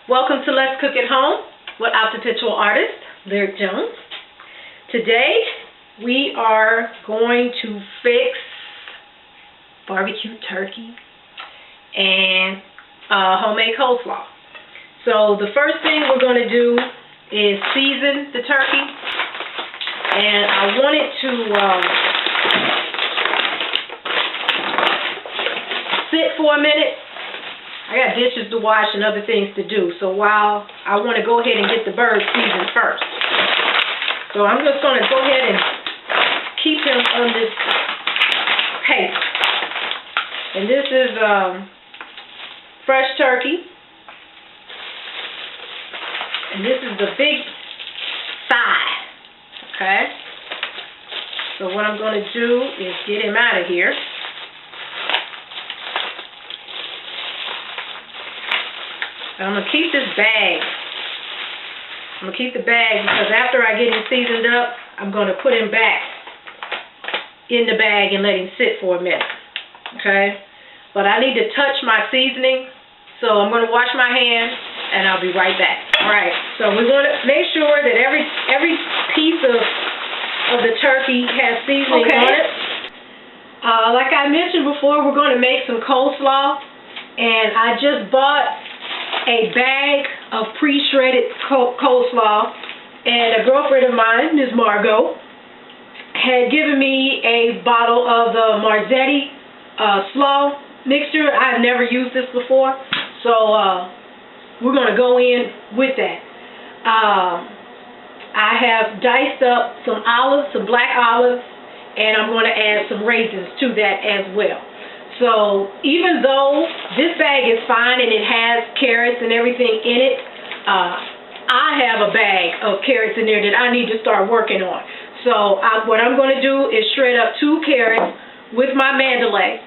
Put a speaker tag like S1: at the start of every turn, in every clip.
S1: Welcome to Let's Cook at Home with our perpetual artist, Lyric Jones. Today, we are going to fix barbecue turkey and homemade coleslaw. So the first thing we're going to do is season the turkey. And I want it to sit for a minute. I got dishes to wash and other things to do. So while I want to go ahead and get the bird seasoned first. So I'm just going to go ahead and keep him on this paste. And this is fresh turkey. And this is the big thigh. Okay? So what I'm going to do is get him out of here. And I'm going to keep this bag. I'm going to keep the bag because after I get him seasoned up, I'm going to put him back in the bag and let him sit for a minute. Okay? But I need to touch my seasoning, so I'm going to wash my hands and I'll be right back. Alright, so we want to make sure that every piece of the turkey has seasoning on it. Like I mentioned before, we're going to make some coleslaw, and I just bought a bag of pre-shredded coleslaw, and a girlfriend of mine, Ms. Margot, had given me a bottle of the Marzetti slaw mixture. I've never used this before, so we're going to go in with that. I have diced up some olives, some black olives, and I'm going to add some raisins to that as well. So even though this bag is fine and it has carrots and everything in it, I have a bag of carrots in there that I need to start working on. So what I'm going to do is shred up 2 carrots with my mandolay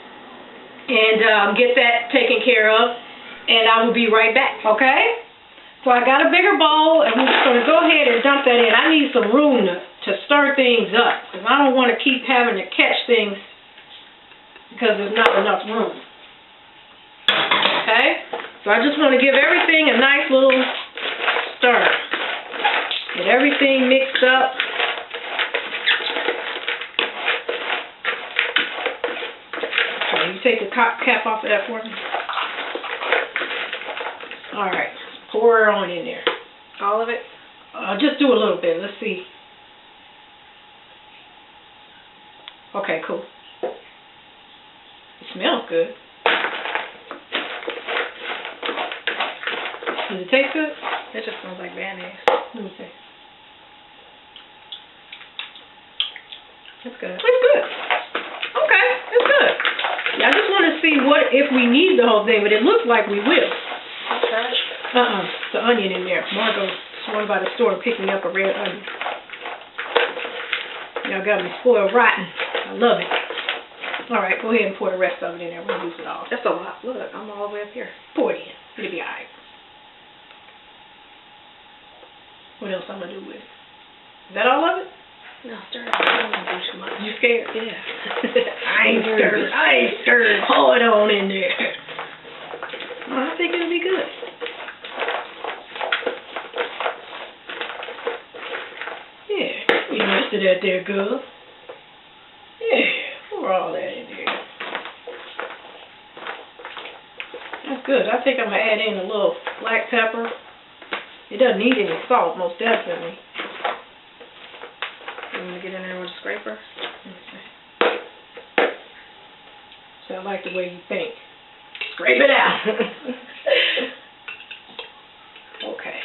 S1: and get that taken care of, and I will be right back, okay? So I got a bigger bowl, and we're just going to go ahead and dump that in. I need some room to stir things up because I don't want to keep having to catch things because there's not enough room. Okay? So I just want to give everything a nice little stir. Get everything mixed up. Okay, you take the cap off of that for me? Alright, pour it on in there. All of it? Just do a little bit. Let's see. Okay, cool. It smells good. Does it taste good?
S2: It just smells like mayonnaise.
S1: Let me see.
S2: It's good.
S1: It's good. Okay, it's good. Yeah, I just want to see what if we need the whole thing, but it looks like we will.
S2: Okay.
S1: The onion in there. Margot swung by the store and picked me up a red onion. Y'all got me spoiled rotten. I love it. Alright, go ahead and pour the rest of it in there. We'll use it all.
S2: That's a lot. Look, I'm all the way up here.
S1: Pour it in. It'll be alright. What else I'm going to do with it? Is that all of it?
S2: No, stir it. I don't want to do too much.
S1: You scared?
S2: Yeah.
S1: I ain't stirred. Pour it on in there. I think it'll be good. Yeah, you the rest of that there, girl. Yeah, pour all that in there. That's good. I think I'm going to add in a little black pepper. It doesn't need any salt, most definitely.
S2: You want to get in there with a scraper?
S1: So I like the way you think. Scrape it out. Okay.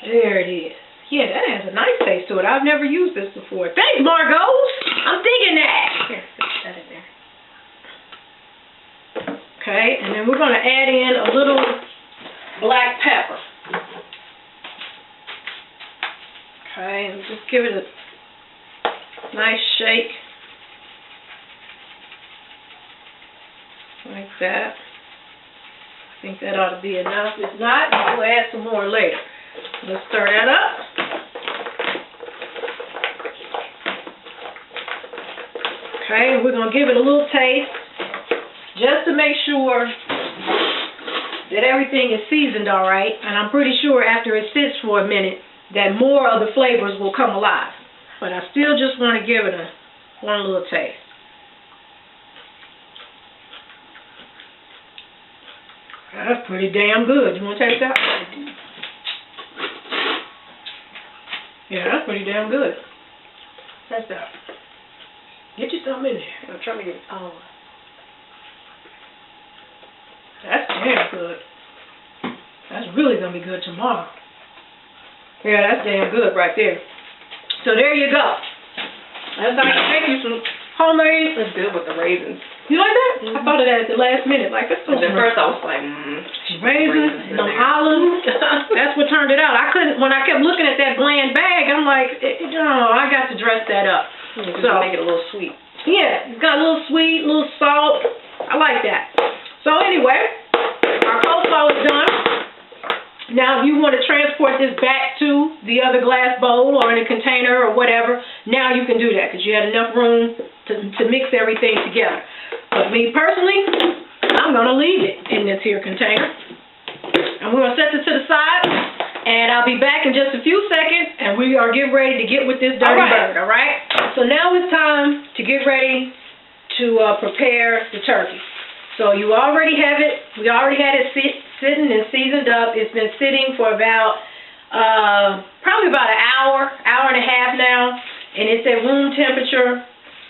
S1: There it is. Yeah, that has a nice taste to it. I've never used this before. Thanks, Margot. I'm thinking that.
S2: Here, put that in there.
S1: Okay, and then we're going to add in a little black pepper. Okay, and just give it a nice shake. Like that. I think that ought to be enough. If not, we'll add some more later. Let's stir that up. Okay, we're going to give it a little taste just to make sure that everything is seasoned all right, and I'm pretty sure after it sits for a minute that more of the flavors will come alive. But I still just want to give it one little taste. That's pretty damn good. You want to taste that? Yeah, that's pretty damn good. Taste that. Get you something in there.
S2: I'm trying to get it. Oh.
S1: That's damn good. That's really going to be good tomorrow. Yeah, that's damn good right there. So there you go. That's how you make you some homemade.
S2: It's good with the raisins.
S1: You like that?
S2: Mm-hmm.
S1: I thought of that at the last minute. Like, that's so
S2: At first I was like,
S1: raisins, some olives. That's what turned it out. I couldn't, when I kept looking at that bland bag, I'm like, no, I got to dress that up.
S2: So make it a little sweet.
S1: Yeah, it's got a little sweet, a little salt. I like that. So anyway, our coleslaw is done. Now, if you want to transport this back to the other glass bowl or in a container or whatever, now you can do that because you had enough room to mix everything together. But me personally, I'm going to leave it in this here container. I'm going to set this to the side, and I'll be back in just a few seconds, and we are getting ready to get with this dirty bird, all right? So now it's time to get ready to prepare the turkey. So you already have it. We already had it sitting and seasoned up. It's been sitting for about probably about an hour and a half now, and it's at room temperature.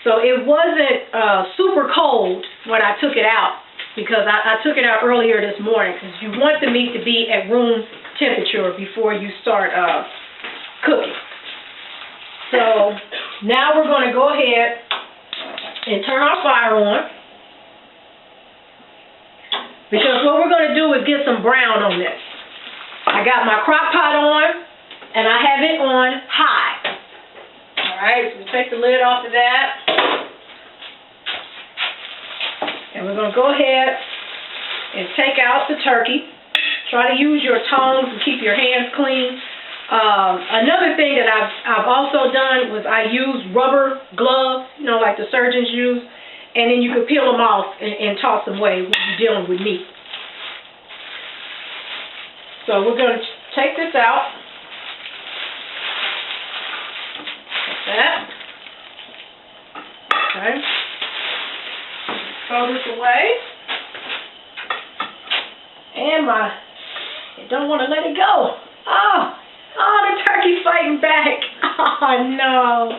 S1: So it wasn't super cold when I took it out because I took it out earlier this morning because you want the meat to be at room temperature before you start cooking. So now we're going to go ahead and turn our fire on. Because what we're going to do is get some brown on this. I got my crock pot on, and I have it on high. All right, so we take the lid off of that. And we're going to go ahead and take out the turkey. Try to use your tongs and keep your hands clean. Another thing that I've also done was I used rubber gloves, you know, like the surgeons use. And then you can peel them off and toss them away when you're dealing with meat. So we're going to take this out. Like that. Okay. Throw this away. And I don't want to let it go. Oh, the turkey's fighting back. Oh, no.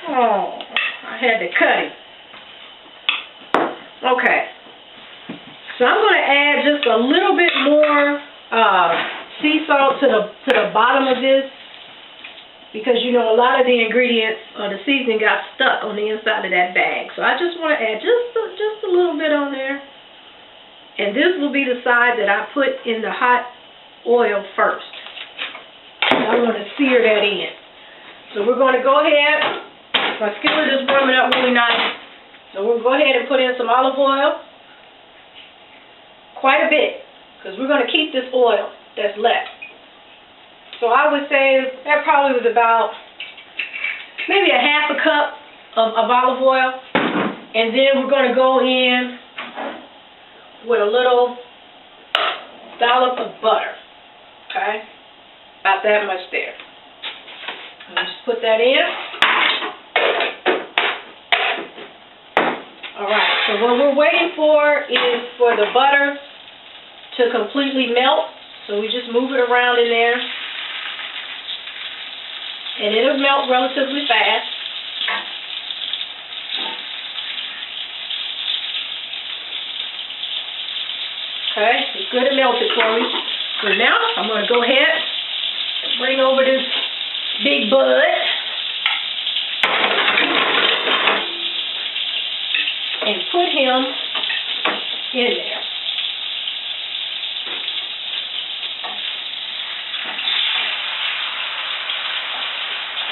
S1: Oh. I had to cut it. Okay. So I'm going to add just a little bit more sea salt to the bottom of this because, you know, a lot of the ingredients, the seasoning got stuck on the inside of that bag. So I just want to add just a little bit on there. And this will be the side that I put in the hot oil first. I want to sear that in. So we're going to go ahead. My skillet is warming up really nice. So we'll go ahead and put in some olive oil. Quite a bit. Because we're going to keep this oil that's left. So I would say that probably was about maybe a half a cup of olive oil. And then we're going to go in with a little dollop of butter. Okay? About that much there. Just put that in. Alright, so what we're waiting for is for the butter to completely melt. So we just move it around in there. And it'll melt relatively fast. Okay, it's good and melted for me. So now I'm going to go ahead and bring over this big bud. And put him in there.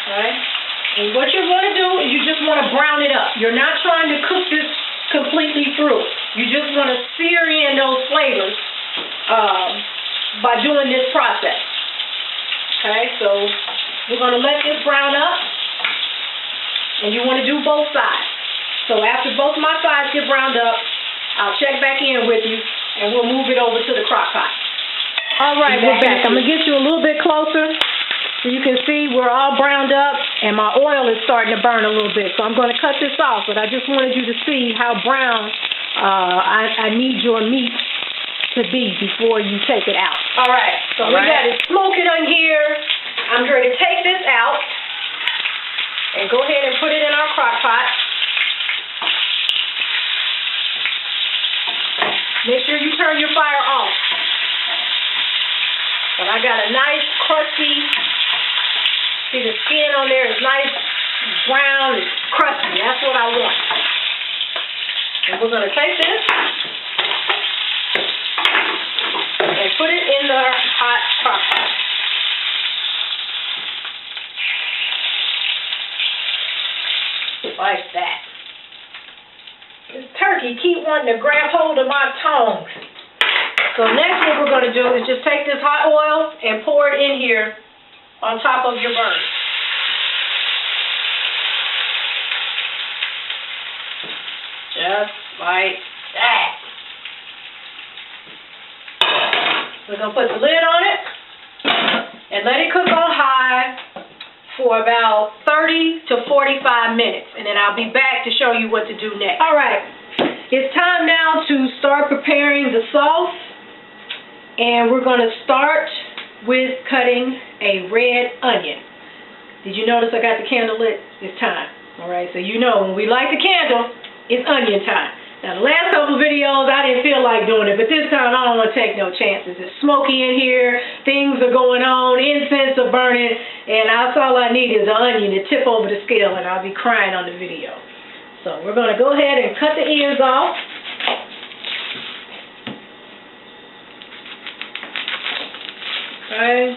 S1: Okay? And what you're going to do is you just want to brown it up. You're not trying to cook this completely through. You just want to sear in those flavors by doing this process. Okay? So we're going to let this brown up. And you want to do both sides. So after both my sides get browned up, I'll check back in with you, and we'll move it over to the crock pot. All right, we're back. I'm going to get you a little bit closer so you can see we're all browned up and my oil is starting to burn a little bit. So I'm going to cut this off, but I just wanted you to see how brown I need your meat to be before you take it out. All right, so we got it smoking on here. I'm going to take this out and go ahead and put it in our crock pot. Make sure you turn your fire off. But I got a nice crusty, see the skin on there is nice, brown, and crusty. That's what I want. And we're going to take this and put it in the hot crock pot. Like that. This turkey keep wanting to grab hold of my tongs. So next what we're going to do is just take this hot oil and pour it in here on top of your burner. Just like that. We're going to put the lid on it and let it cook on high for about 30 to 45 minutes, and then I'll be back to show you what to do next. All right, it's time now to start preparing the sauce, and we're going to start with cutting a red onion. Did you notice I got the candle lit? It's time. All right, so you know when we light the candle, it's onion time. Now, the last couple videos, I didn't feel like doing it, but this time I don't want to take no chances. It's smoky in here, things are going on, incense are burning, and that's all I need is an onion to tip over the scale, and I'll be crying on the video. So we're going to go ahead and cut the ends off. Okay.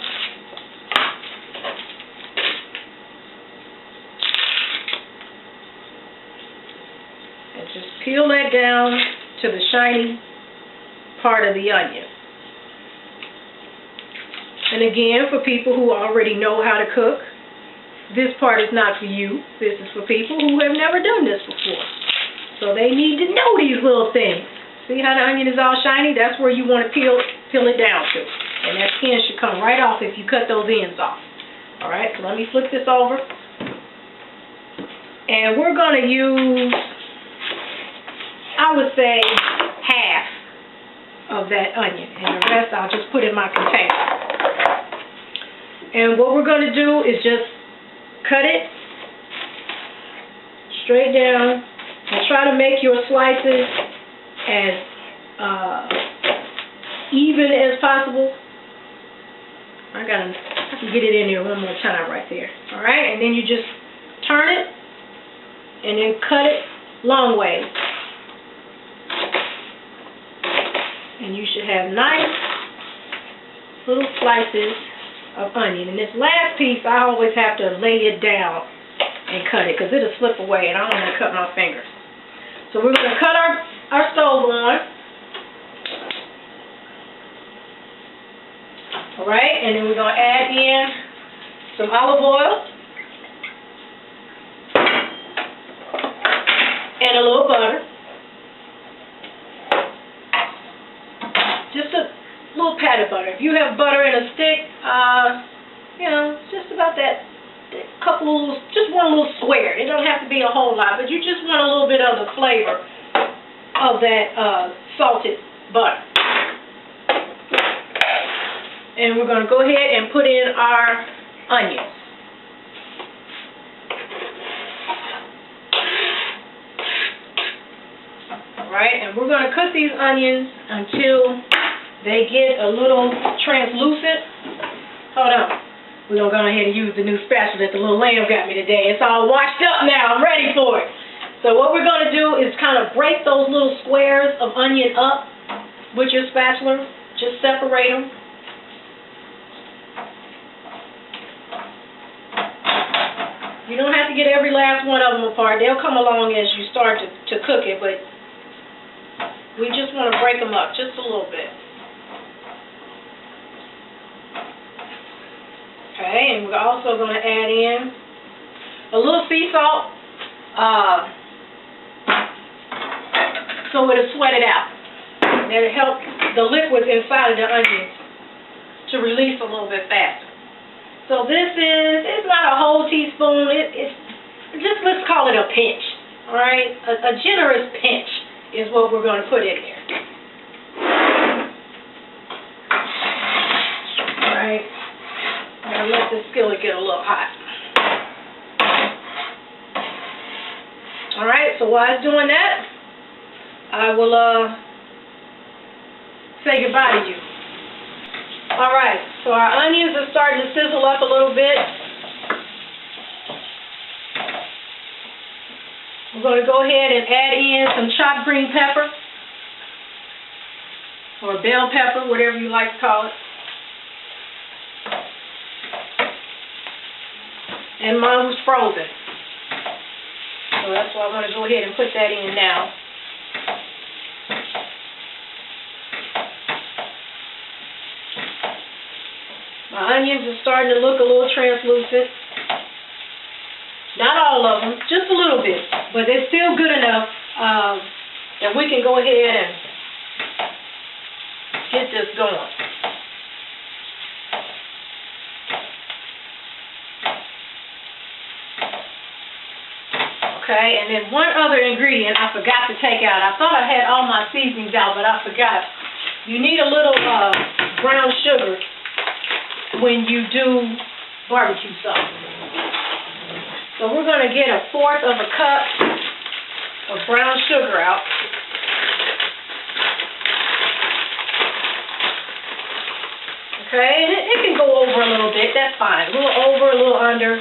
S1: Just peel that down to the shiny part of the onion. And again, for people who already know how to cook, this part is not for you. This is for people who have never done this before. So they need to know these little things. See how the onion is all shiny? That's where you want to peel it down to. And that skin should come right off if you cut those ends off. Alright, so let me flip this over. And we're going to use, I would say, half of that onion, and the rest I'll just put in my container. And what we're going to do is just cut it straight down and try to make your slices as even as possible. I can get it in there one more time right there. All right, and then you just turn it and then cut it long ways. And you should have nice little slices of onion. And this last piece, I always have to lay it down and cut it because it'll slip away and I don't want to cut my fingers. So we're going to cut our stove on. Alright, and then we're going to add in some olive oil and a little butter. Just a little pat of butter. If you have butter in a stick, you know, just about that couple, just one little square. It don't have to be a whole lot, but you just want a little bit of the flavor of that salted butter. And we're going to go ahead and put in our onions. Alright, and we're going to cook these onions until they get a little translucent. Hold on. We're going to go ahead and use the new spatula that the little lamb got me today. It's all washed up now. I'm ready for it. So what we're going to do is kind of break those little squares of onion up with your spatula. Just separate them. You don't have to get every last one of them apart. They'll come along as you start to cook it, but we just want to break them up just a little bit. Okay, and we're also going to add in a little sea salt so it'll sweat it out. That'll help the liquids inside of the onions to release a little bit faster. So it's not a whole teaspoon, it's just, let's call it a pinch, all right? A generous pinch is what we're going to put in there. All right, I'm going to let this skillet get a little hot. All right, so while it's doing that, I will say goodbye to you. All right, so our onions are starting to sizzle up a little bit. We're going to go ahead and add in some chopped green pepper, or bell pepper, whatever you like to call it. And mine was frozen. So that's why I want to go ahead and put that in now. My onions are starting to look a little translucent. Not all of them, just a little bit, but they're still good enough that we can go ahead and get this going. Okay, and then one other ingredient I forgot to take out. I thought I had all my seasonings out, but I forgot. You need a little brown sugar when you do barbecue sauce. So we're going to get 1/4 of a cup of brown sugar out. Okay, and it can go over a little bit, that's fine. A little over, a little under,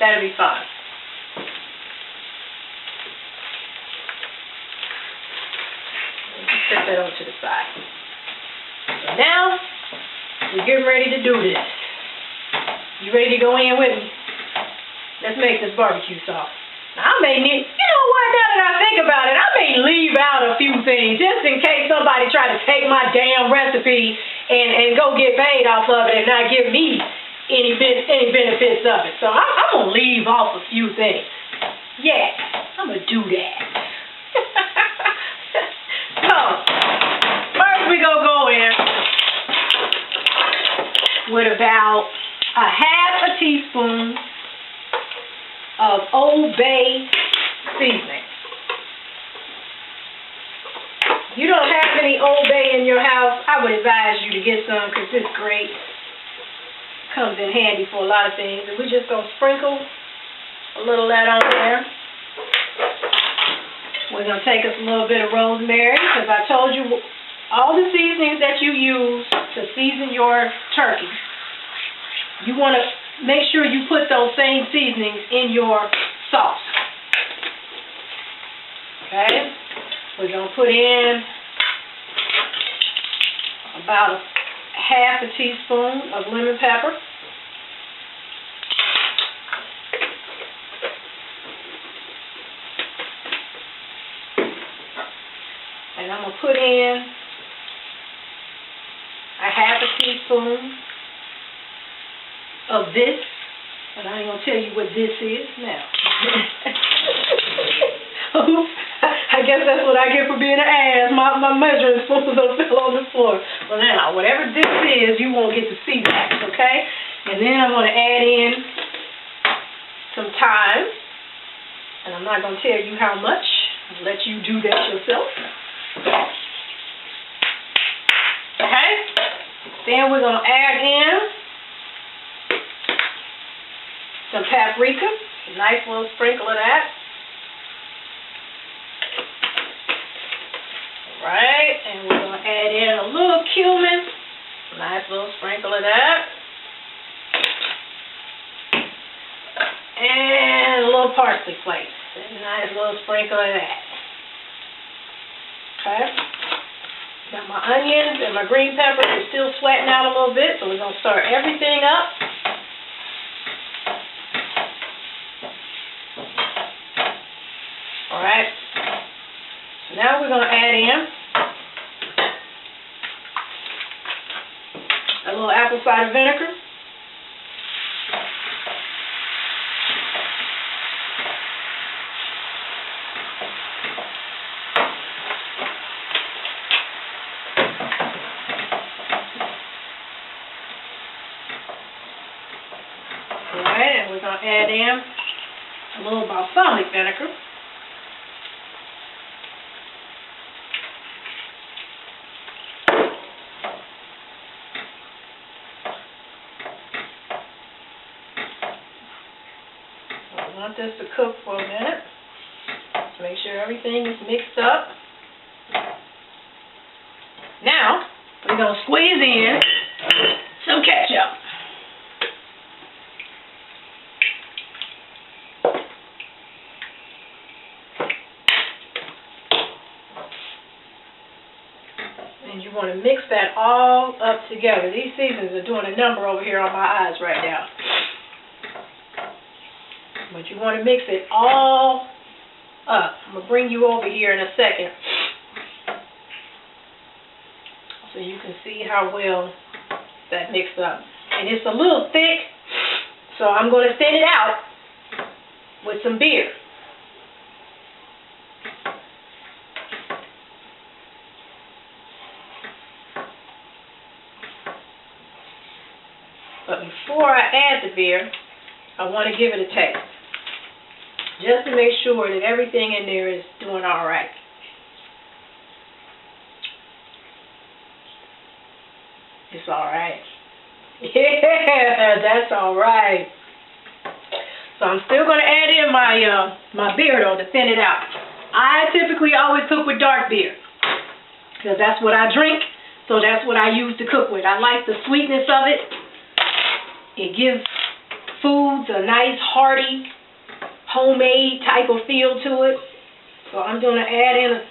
S1: that'll be fine. Set that over to the side. So now, we're getting ready to do this. You ready to go in with me? Let's make this barbecue sauce. Now, I may need, you know what, now that I think about it, I may leave out a few things just in case somebody try to take my damn recipe and go get paid off of it and not give me any benefits of it. So I'm going to leave off a few things. Yeah, I'm going to do that. So, first we're going to go in with about 1/2 teaspoon of Old Bay seasoning. If you don't have any Old Bay in your house, I would advise you to get some because it's great. Comes in handy for a lot of things. And we're just going to sprinkle a little of that on there. We're going to take us a little bit of rosemary because I told you all the seasonings that you use to season your turkey, you want to make sure you put those same seasonings in your sauce. Okay? We're going to put in about 1/2 teaspoon of lemon pepper. And I'm going to put in 1/2 teaspoon of this, but I ain't going to tell you what this is now. I guess that's what I get for being an ass. My measuring spoons fell on the floor. Well, now, whatever this is, you won't get to see that, okay? And then I'm going to add in some thyme, and I'm not going to tell you how much. I'll let you do that yourself. Okay? Then we're going to add in some paprika, a nice little sprinkle of that. Right, and we're going to add in a little cumin, a nice little sprinkle of that. And a little parsley flakes, a nice little sprinkle of that. Okay. Now my onions and my green peppers are still sweating out a little bit, so we're going to stir everything up. All right. So now we're going to add in a little apple cider vinegar. A little balsamic vinegar. I want this to cook for a minute. Just make sure everything is mixed up. Now, we're going to squeeze in some ketchup. And you want to mix that all up together. These seasonings are doing a number over here on my eyes right now. But you want to mix it all up. I'm going to bring you over here in a second so you can see how well that mixed up. And it's a little thick, so I'm going to thin it out with some beer. But before I add the beer, I want to give it a taste, just to make sure that everything in there is doing all right. It's all right. Yeah, that's all right. So I'm still going to add in my beer, though, to thin it out. I typically always cook with dark beer, because that's what I drink, so that's what I use to cook with. I like the sweetness of it. It gives foods a nice, hearty, homemade type of feel to it. So I'm going to add in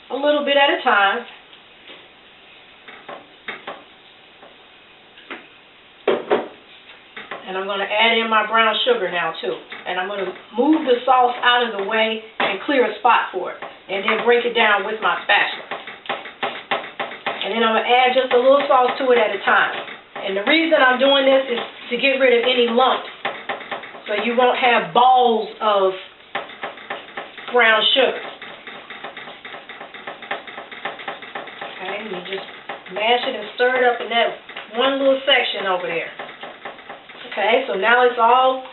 S1: a little bit at a time. And I'm going to add in my brown sugar now too. And I'm going to move the sauce out of the way and clear a spot for it. And then break it down with my spatula. And then I'm going to add just a little sauce to it at a time. And the reason I'm doing this is to get rid of any lumps, so you won't have balls of brown sugar. Okay, and you just mash it and stir it up in that one little section over there. Okay, so now it's all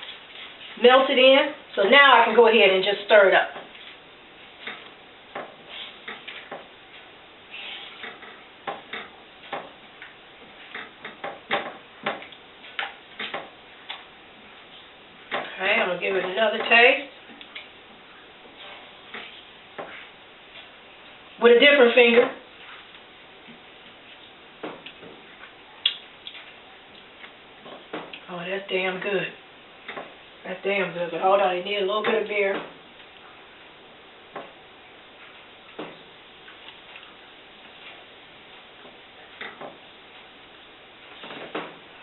S1: melted in, so now I can go ahead and just stir it up. Okay, I'm going to give it another taste with a different finger. Oh, that's damn good. That's damn good. But hold on, you need a little bit of beer.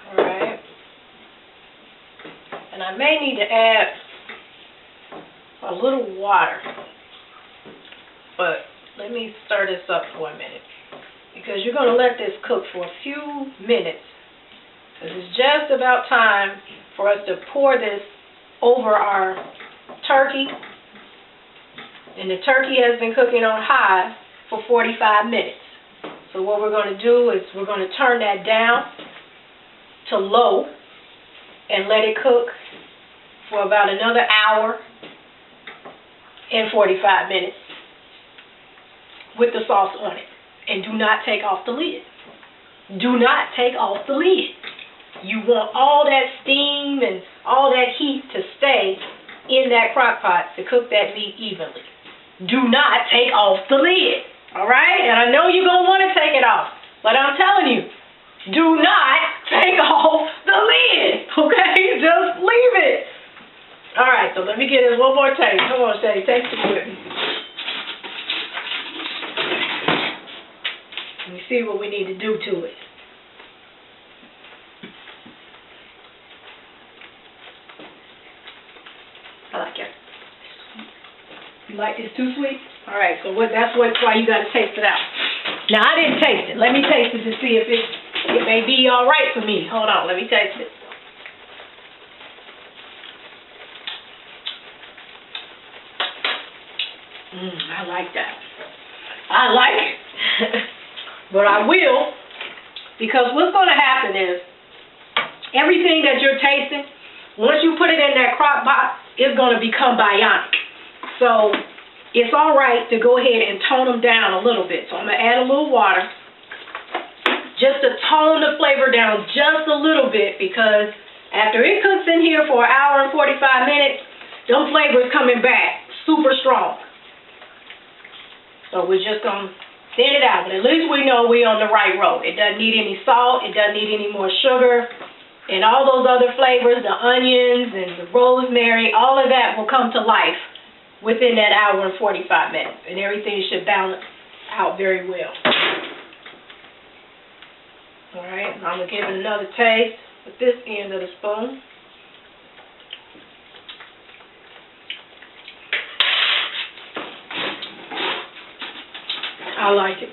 S1: Alright. And I may need to add a little water. But let me stir this up for a minute, because you're going to let this cook for a few minutes. Because it's just about time for us to pour this over our turkey. And the turkey has been cooking on high for 45 minutes. So what we're going to do is we're going to turn that down to low and let it cook for about another hour and 45 minutes with the sauce on it. And do not take off the lid. Do not take off the lid. You want all that steam and all that heat to stay in that crock pot to cook that meat evenly. Do not take off the lid. Alright? And I know you're going to want to take it off, but I'm telling you, do not take off the lid. Okay? Just leave it. Alright, so let me get this one more taste. Come on, Shay, taste it with me. Let me see what we need to do to it. I like it. You like this too sweet? Alright, so that's why you got to taste it out. Now, I didn't taste it. Let me taste it to see if it may be alright for me. Hold on, let me taste it. I like that. I like it. But I will, because what's going to happen is everything that you're tasting, once you put it in that crock pot, is going to become bionic. So it's all right to go ahead and tone them down a little bit. So I'm going to add a little water just to tone the flavor down just a little bit, because after it cooks in here for an hour and 45 minutes, them flavors coming back super strong. So we're just going to thin it out. But at least we know we're on the right road. It doesn't need any salt. It doesn't need any more sugar. And all those other flavors, the onions and the rosemary, all of that will come to life within that hour and 45 minutes. And everything should balance out very well. All right, I'm going to give it another taste with this end of the spoon. I like it.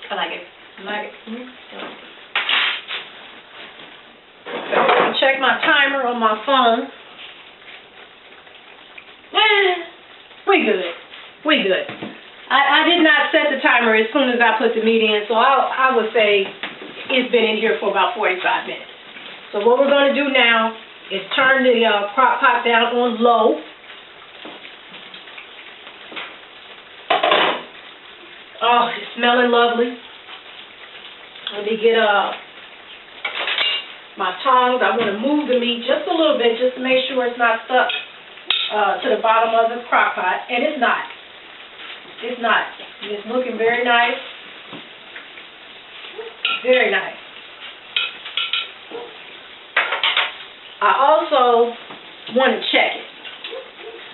S1: I like it. I like it. I'll check my timer on my phone. We good. We good. I did not set the timer as soon as I put the meat in, so I would say it's been in here for about 45 minutes. So what we're going to do now is turn the crock pot down on low. Oh, it's smelling lovely. Let me get my tongs. I want to move the meat just a little bit just to make sure it's not stuck to the bottom of the crock pot. And it's not. It's not. It's looking very nice. Very nice. I also want to check it.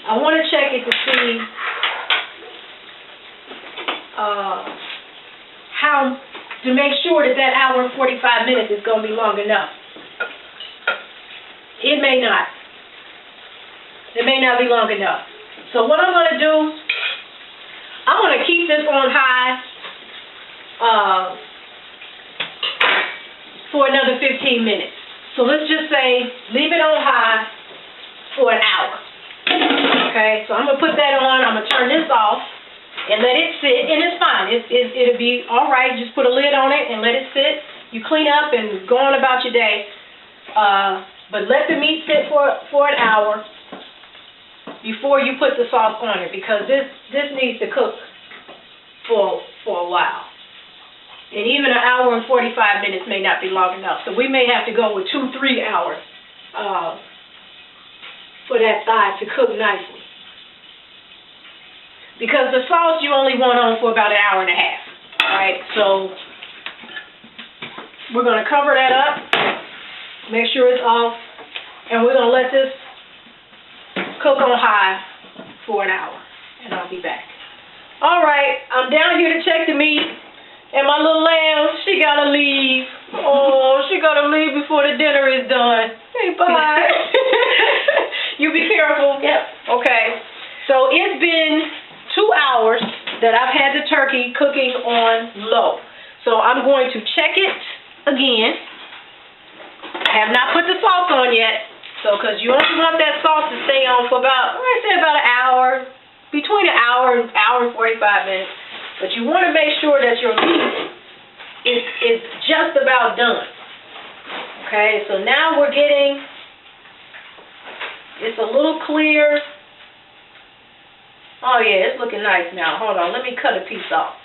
S1: I want to check it to see to make sure that hour and 45 minutes is going to be long enough. It may not. It may not be long enough. So what I'm going to do, I'm going to keep this on high for another 15 minutes. So let's just say leave it on high for an hour. Okay, so I'm going to put that on. I'm going to turn this off and let it sit, and it's fine. It'll be all right. Just put a lid on it and let it sit. You clean up and go on about your day. But let the meat sit for an hour before you put the sauce on it, because this needs to cook for a while. And even an hour and 45 minutes may not be long enough. So we may have to go with 2-3 hours for that thigh to cook nicely. Because the sauce you only want on for about an hour and a half. Alright, so we're going to cover that up, make sure it's off, and we're going to let this cook on high for an hour. And I'll be back. Alright, I'm down here to check the meat. And my little lamb, she gotta leave. Oh, she gotta leave before the dinner is done. Say bye. You be careful.
S2: Yep.
S1: Okay. So it's been 2 hours that I've had the turkey cooking on low. So I'm going to check it again. I have not put the sauce on yet. So, because you only want that sauce to stay on for about, I say about an hour, between an hour and 45 minutes. But you want to make sure that your meat is just about done. Okay, so now we're getting, it's a little clear. Oh yeah, it's looking nice now. Hold on, let me cut a piece off.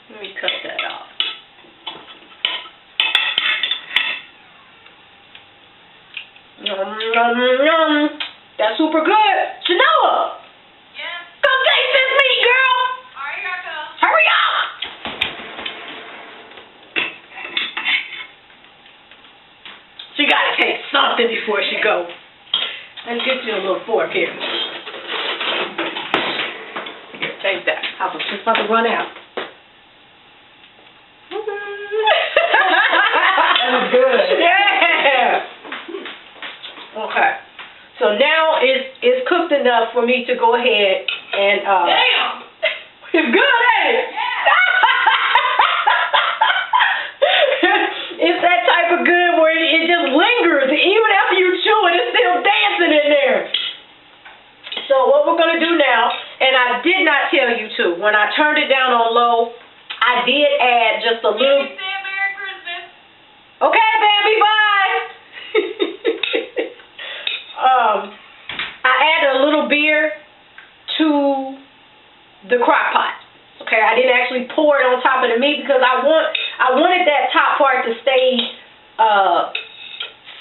S1: Let me cut that off. Yum, yum, yum. That's super good. Shanoa!
S3: Yeah?
S1: Come taste this meat, girl!
S3: Alright, here I come.
S1: Hurry up! She gotta taste something before she goes. Let's get you a little fork here. Here, taste that. I was just about to run out.
S2: That was good.
S1: Yeah! Okay, so now it's cooked enough for me to go ahead and
S3: Damn!
S1: it's good, ain't it?
S3: Yeah!
S1: It's that type of good where it just lingers, even after you chew it, it's still dancing I did not tell you to. When I turned it down on low, I did add just a little.
S3: Baby, say Merry Christmas.
S1: Okay, baby, bye. I added a little beer to the crock pot. Okay, I didn't actually pour it on top of the meat because I wanted that top part to stay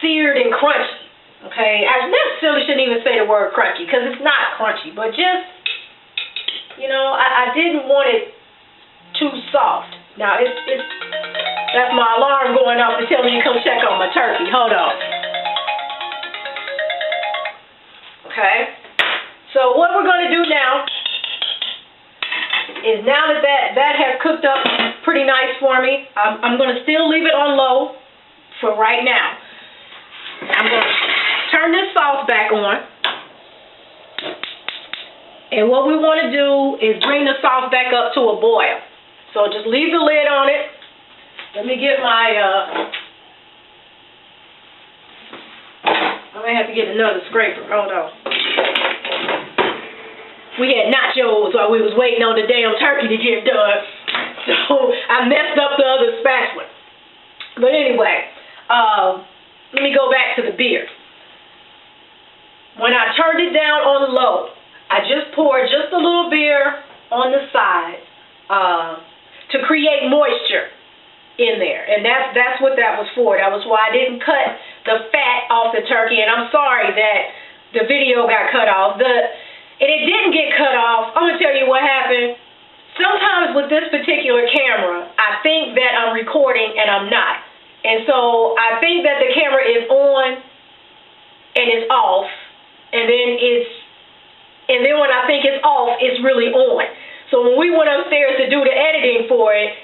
S1: seared and crunchy. Okay, I necessarily shouldn't even say the word crunchy because it's not crunchy, but just, you know, I didn't want it too soft. Now that's my alarm going off to tell me to come check on my turkey. Hold on. Okay, so what we're going to do now is now that has cooked up pretty nice for me, I'm going to still leave it on low for right now. I'm going to turn this sauce back on. And what we want to do is bring the sauce back up to a boil. So just leave the lid on it. Let me get my, I may have to get another scraper. Hold on. We had nachos while we was waiting on the damn turkey to get done. So I messed up the other spatula. But anyway, let me go back to the beer. When I turned it down on low, I just poured just a little beer on the side to create moisture in there. And that's what that was for. That was why I didn't cut the fat off the turkey. And I'm sorry that the video got cut off. And it didn't get cut off. I'm going to tell you what happened. Sometimes with this particular camera, I think that I'm recording and I'm not. And so I think that the camera is on and it's off. And then when I think it's off, it's really on. So when we went upstairs to do the editing for it,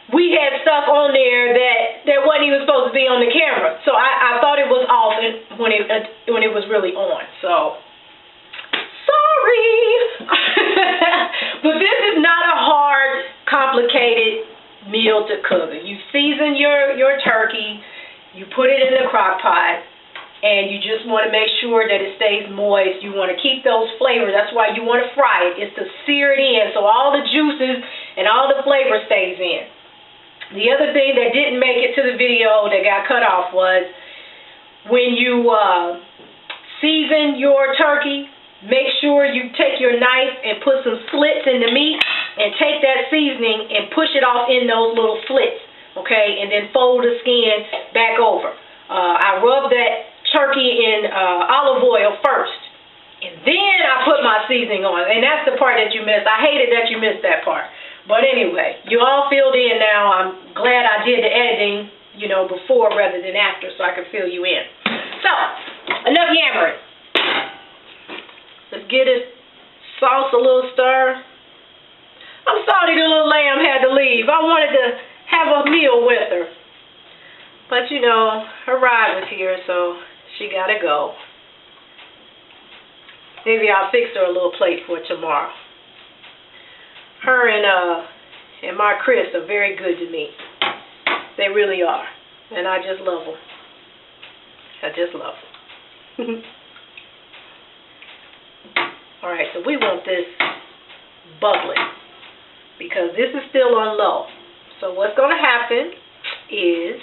S1: we had stuff on there that wasn't even supposed to be on the camera. So I thought it was off when it was really on. So sorry. But this is not a hard, complicated meal to cook. You season your turkey, you put it in the crock pot, and you just want to make sure that it stays moist. You want to keep those flavors. That's why you want to fry it. It's to sear it in so all the juices and all the flavor stays in. The other thing that didn't make it to the video that got cut off was when you season your turkey, make sure you take your knife and put some slits in the meat and take that seasoning and push it off in those little slits, okay, and then fold the skin back over. I rub that turkey in olive oil first, and then I put my seasoning on, and that's the part that you missed. I hated that you missed that part. But anyway, you all filled in now. I'm glad I did the editing, before rather than after so I could fill you in. So, enough yammering. Let's give this sauce a little stir. I'm sorry the little lamb had to leave. I wanted to have a meal with her. But, her ride was here, so she got to go. Maybe I'll fix her a little plate for tomorrow. Her and my Chris are very good to me. They really are. And I just love them. I just love them. All right, so we want this bubbling because this is still on low. So what's going to happen is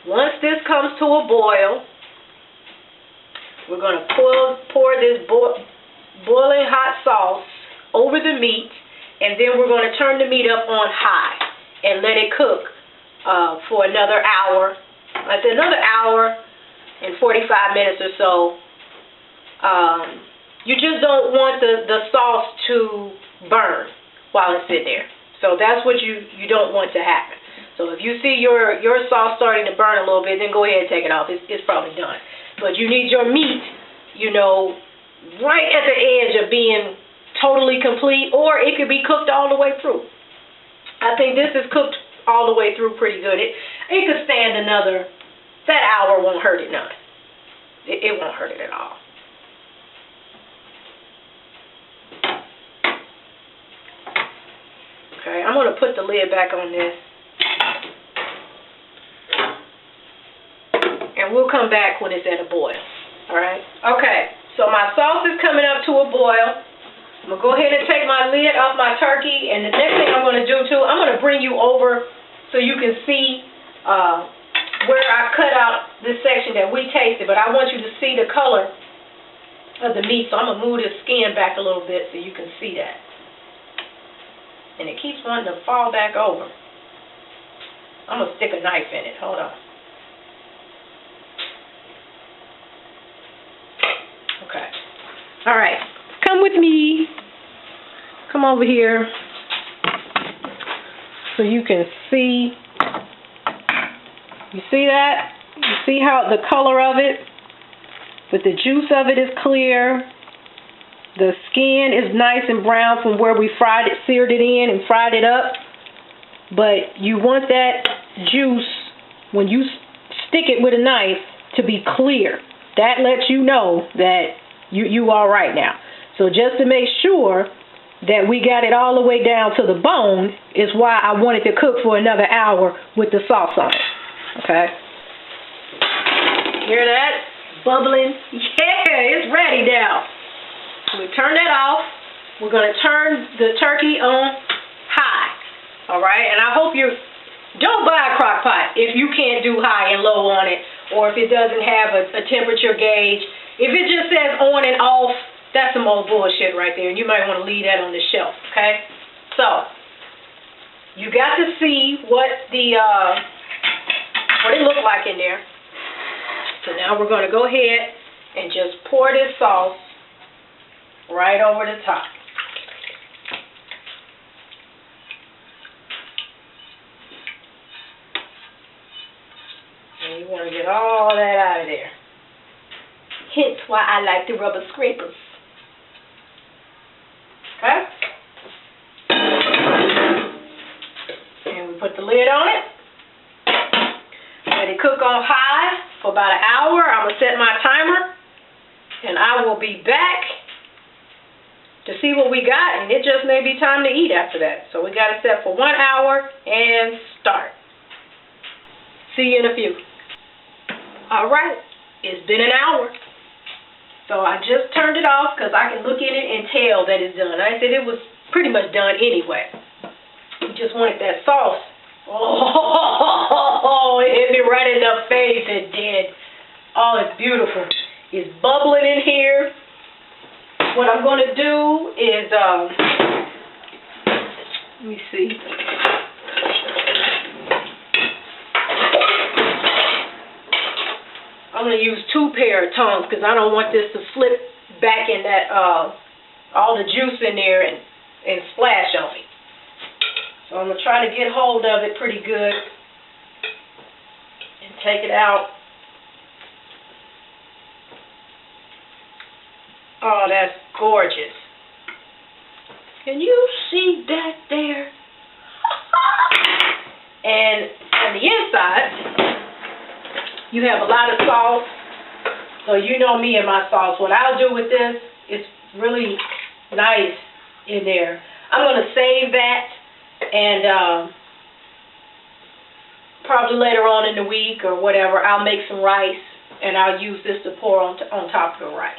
S1: once this comes to a boil, we're going to pour this boiling hot sauce over the meat, and then we're going to turn the meat up on high and let it cook for another hour. I said another hour and 45 minutes or so. You just don't want the sauce to burn while it's sitting there. So that's what you don't want to happen. So if you see your sauce starting to burn a little bit, then go ahead and take it off. It's probably done. But you need your meat, right at the edge of being totally complete, or it could be cooked all the way through. I think this is cooked all the way through pretty good. It could stand that hour won't hurt it none. It won't hurt it at all. Okay, I'm going to put the lid back on this. And we'll come back when it's at a boil. Alright? Okay, so my sauce is coming up to a boil. I'm going to go ahead and take my lid off my turkey, and the next thing I'm going to do, too, I'm going to bring you over so you can see where I cut out this section that we tasted, but I want you to see the color of the meat, so I'm going to move the skin back a little bit so you can see that. And it keeps wanting to fall back over. I'm going to stick a knife in it. Hold on. Okay. All right. Come with me. Come over here so you can see. You see that? You see how the color of it? But the juice of it is clear. The skin is nice and brown from where we fried it, seared it in and fried it up. But you want that juice, when you stick it with a knife, to be clear. That lets you know that you all right now. So just to make sure that we got it all the way down to the bone is why I wanted to cook for another hour with the sauce on it. Okay? Hear that? Bubbling? Yeah, it's ready now. So we turn that off. We're going to turn the turkey on high. All right? And I hope you don't buy a crock pot if you can't do high and low on it, or if it doesn't have a temperature gauge. If it just says on and off, that's some old bullshit right there, and you might want to leave that on the shelf, okay? So, you got to see what it looked like in there. So now we're going to go ahead and just pour this sauce right over the top. And you want to get all that out of there. Hence why I like the rubber scrapers. Okay? And we put the lid on it. Let it cook on high for about an hour. I'm going to set my timer. And I will be back to see what we got. And it just may be time to eat after that. So we got it set for 1 hour and start. See you in a few. Alright. It's been an hour. So I just turned it off because I can look in it and tell that it's done. I said it was pretty much done anyway. We just wanted that sauce. Oh, it hit me right in the face. It did. Oh, it's beautiful. It's bubbling in here. What I'm going to do is, let me see. I'm going to use 2 pair of tongs because I don't want this to slip back in that, all the juice in there and splash on me. So I'm going to try to get hold of it pretty good and take it out. Oh, that's gorgeous. Can you see that there? And on the inside, you have a lot of sauce. So you know me and my sauce. What I'll do with this is really nice in there. I'm going to save that, and probably later on in the week or whatever, I'll make some rice, and I'll use this to pour on top of the rice.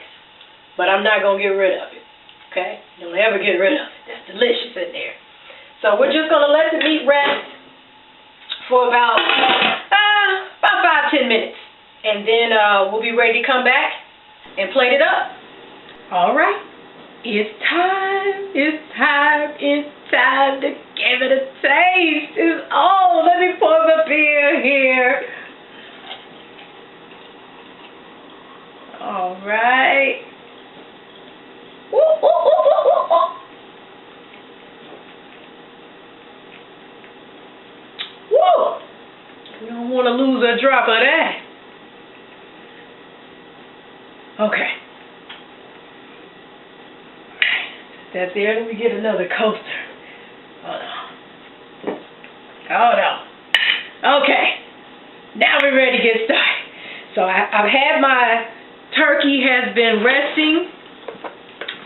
S1: But I'm not going to get rid of it, okay? Don't ever get rid of it. That's delicious in there. So we're just going to let the meat rest for about 5-10 minutes. And then we'll be ready to come back and plate it up. All right. It's time. It's time. It's time to give it a taste. Let me pour the beer here. All right. Woo, woo, woo, woo, woo, woo. Woo. You don't want to lose a drop of that. Okay. That's there. Let me get another coaster. Hold on. Okay. Now we're ready to get started. So I've had my turkey has been resting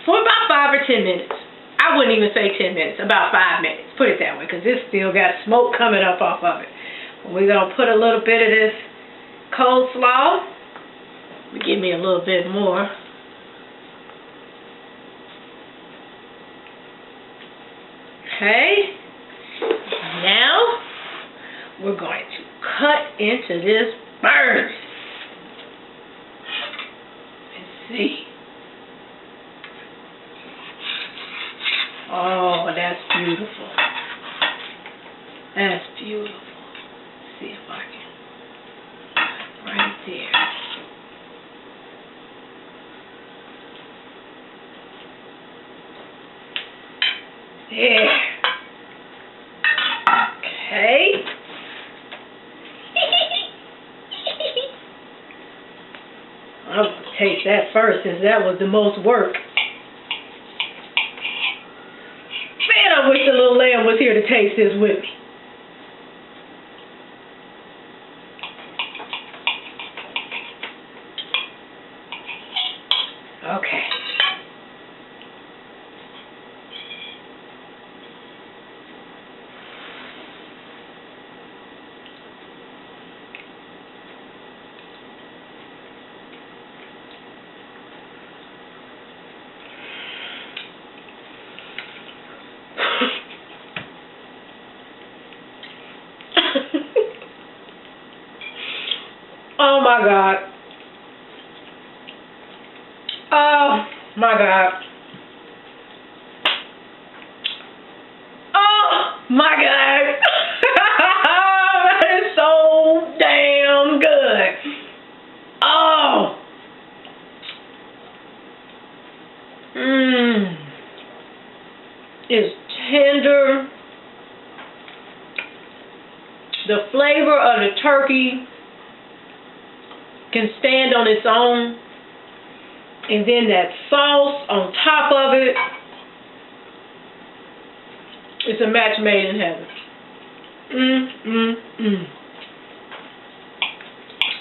S1: for about 5 or 10 minutes. I wouldn't even say 10 minutes, about 5 minutes. Put it that way, because this still got smoke coming up off of it. We're going to put a little bit of this coleslaw. Give me a little bit more. Okay. Now we're going to cut into this bird. Let's see. Oh, that's beautiful. That's beautiful. Let's see if I can. Right there. There. Okay. I'm going to taste that first since that was the most work. Man, I wish the little lamb was here to taste this with me. Okay. Oh my God. Oh my God. Oh my God. That is so damn good. Oh. It's tender. The flavor of the turkey can stand on its own, and then that sauce on top of it, it's a match made in heaven.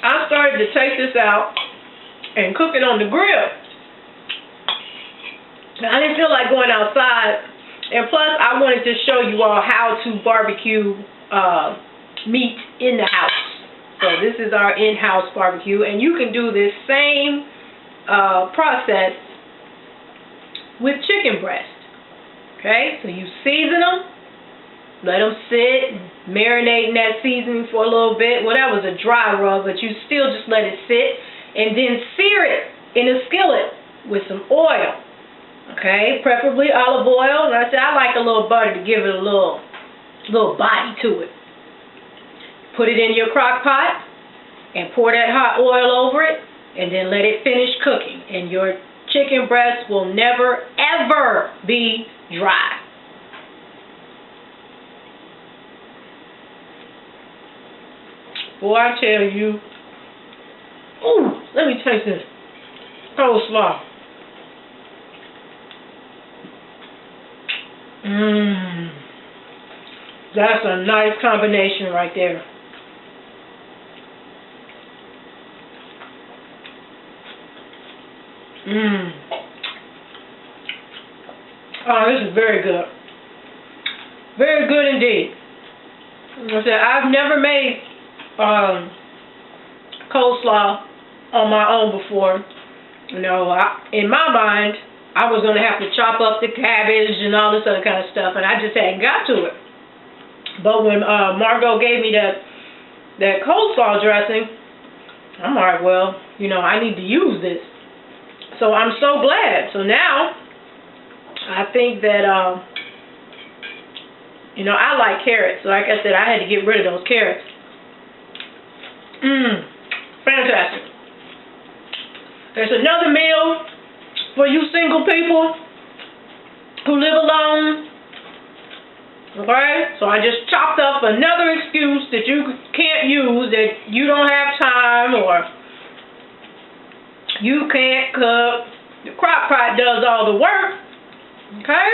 S1: I started to take this out and cook it on the grill. I didn't feel like going outside, and plus I wanted to show you all how to barbecue meat in the house. So this is our in-house barbecue, and you can do this same process with chicken breast. Okay, so you season them, let them sit, marinate in that seasoning for a little bit. Well, that was a dry rub, but you still just let it sit, and then sear it in a skillet with some oil. Okay, preferably olive oil. And I said I like a little butter to give it a little body to it. Put it in your crock pot and pour that hot oil over it, and then let it finish cooking. And your chicken breast will never, ever be dry. Boy, I tell you. Ooh, let me taste this coleslaw. That's a nice combination right there. Oh, this is very good. Very good indeed. Like I said, I've never made coleslaw on my own before. You know, in my mind, I was going to have to chop up the cabbage and all this other kind of stuff, and I just hadn't got to it. But when Margot gave me that coleslaw dressing, I'm like, well, you know, I need to use this. So I'm so glad. So now, I think that, you know, I like carrots. So like I said, I had to get rid of those carrots. Fantastic. There's another meal for you single people who live alone. Okay? So I just chopped up another excuse that you can't use, that you don't have time or you can't cook. The crock pot does all the work. Okay?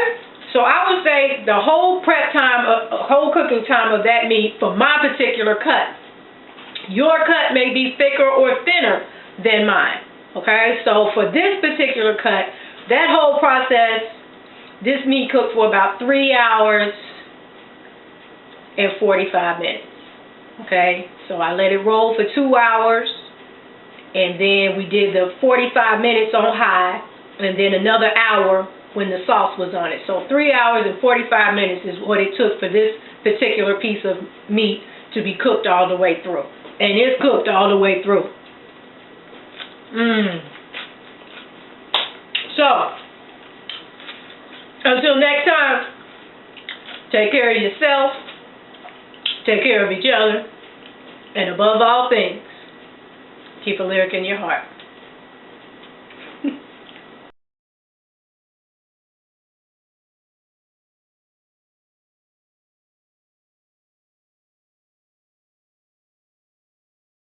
S1: So I would say the whole prep time, whole cooking time of that meat for my particular cut. Your cut may be thicker or thinner than mine. Okay? So for this particular cut, that whole process, this meat cooked for about 3 hours and 45 minutes. Okay? So I let it roll for 2 hours. And then we did the 45 minutes on high, and then another hour when the sauce was on it. So 3 hours and 45 minutes is what it took for this particular piece of meat to be cooked all the way through. And it's cooked all the way through. So, until next time, take care of yourself, take care of each other, and above all things, keep a lyric in your heart.